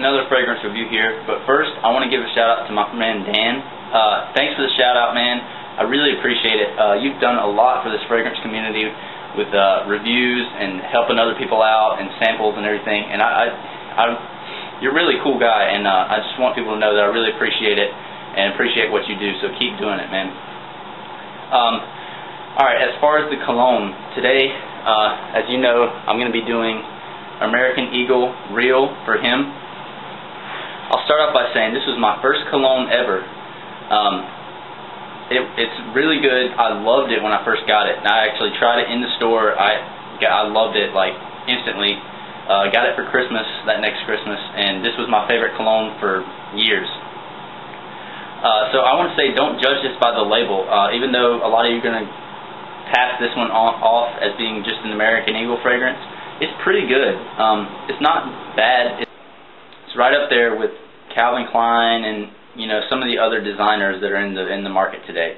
another fragrance review here, but first I want to give a shout out to my friend Dan. Thanks for the shout out, man. I really appreciate it. You've done a lot for this fragrance community with reviews and helping other people out and samples and everything, and you're a really cool guy, and I just want people to know that I really appreciate it and appreciate what you do, so keep doing it, man. Alright, as far as the cologne, today, as you know, I'm going to be doing American Eagle Real for him. I'll start off by saying this was my first cologne ever. It's really good. I loved it when I first got it. And I actually tried it in the store. I loved it like instantly. Got it for Christmas, that next Christmas, and this was my favorite cologne for years. So I want to say, don't judge this by the label. Even though a lot of you are going to pass this one off as being just an American Eagle fragrance, it's pretty good. It's not bad. It's right up there with Calvin Klein and some of the other designers that are in the market today.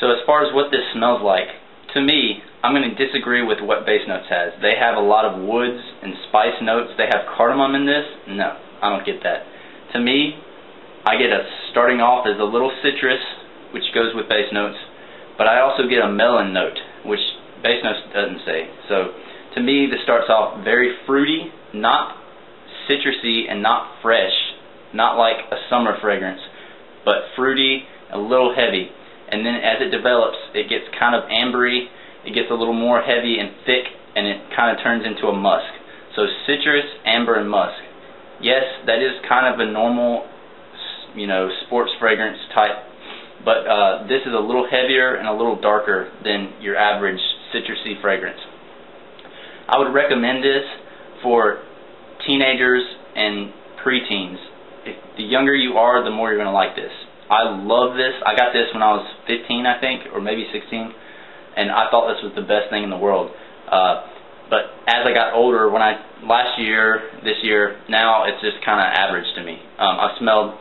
So as far as what this smells like, to me, I'm going to disagree with what Base Notes has. They have a lot of woods and spice notes. They have cardamom in this. No, I don't get that. To me, I get a starting off as a little citrus, which goes with Base Notes, but I also get a melon note, which Base Notes doesn't say. So to me, this starts off very fruity, not citrusy and not fresh, not like a summer fragrance, but fruity, a little heavy. And then as it develops, it gets kind of ambery, it gets a little more heavy and thick, and it kind of turns into a musk. So citrus, amber, and musk. Yes, that is kind of a normal, sports fragrance type, but this is a little heavier and a little darker than your average citrusy fragrance. I would recommend this for teenagers and preteens. The younger you are, the more you're going to like this. I love this. I got this when I was 15, I think, or maybe 16, and I thought this was the best thing in the world. But as I got older, last year, this year, now it's just kind of average to me. I smelled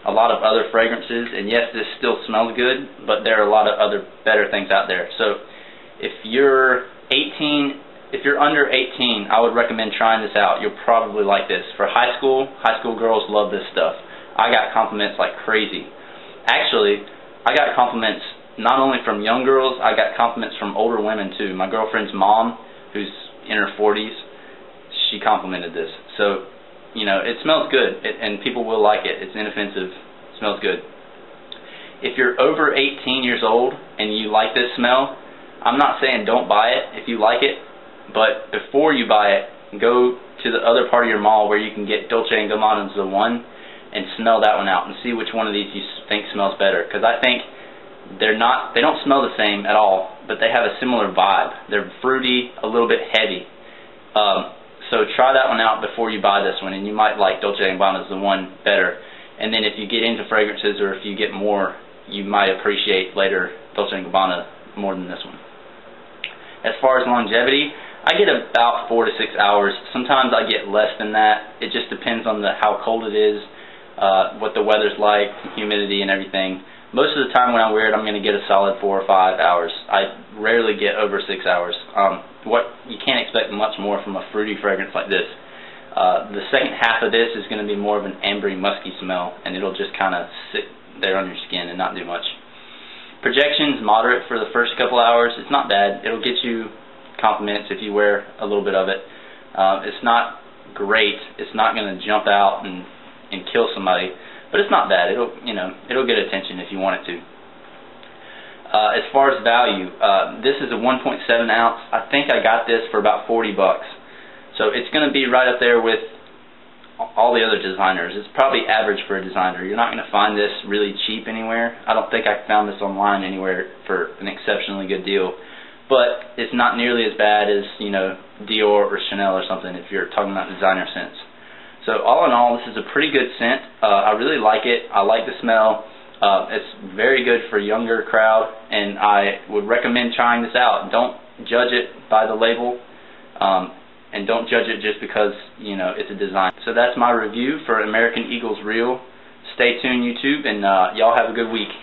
a lot of other fragrances, and yes, this still smells good, but there are a lot of other better things out there. So if you're under 18, I would recommend trying this out. You'll probably like this. For high school girls love this stuff. I got compliments like crazy. Actually, I got compliments not only from young girls, I got compliments from older women too. My girlfriend's mom, who's in her 40s, she complimented this. So, it smells good, and people will like it. It's inoffensive. It smells good. If you're over 18 years old and you like this smell, I'm not saying don't buy it if you like it, but before you buy it, go to the other part of your mall where you can get Dolce & Gabbana's The One and smell that one out and see which one of these you think smells better. Because I think they don't smell the same at all, but they have a similar vibe. They're fruity, a little bit heavy. So try that one out before you buy this one, and you might like Dolce & Gabbana's The One better. And then if you get into fragrances, or if you get more, you might appreciate later Dolce & Gabbana more than this one. As far as longevity, I get about 4 to 6 hours. Sometimes I get less than that. It just depends on how cold it is, what the weather's like, humidity and everything. Most of the time when I wear it, I'm going to get a solid 4 or 5 hours. I rarely get over 6 hours. You can't expect much more from a fruity fragrance like this. The second half of this is going to be more of an ambery, musky smell, and it'll just kind of sit there on your skin and not do much. Projection's moderate for the first couple hours. It's not bad. It'll get you compliments if you wear a little bit of it. It's not great. It's not going to jump out and kill somebody, but it's not bad. It'll get attention if you want it to. As far as value, this is a 1.7 ounce. I think I got this for about $40. So it's going to be right up there with all the other designers. It's probably average for a designer. You're not going to find this really cheap anywhere. I don't think I found this online anywhere for an exceptionally good deal. But it's not nearly as bad as, Dior or Chanel or something if you're talking about designer scents. So all in all, this is a pretty good scent. I really like it. I like the smell. It's very good for a younger crowd, and I would recommend trying this out. Don't judge it by the label, and don't judge it just because, it's a design. So that's my review for American Eagle's Real. Stay tuned, YouTube, and y'all have a good week.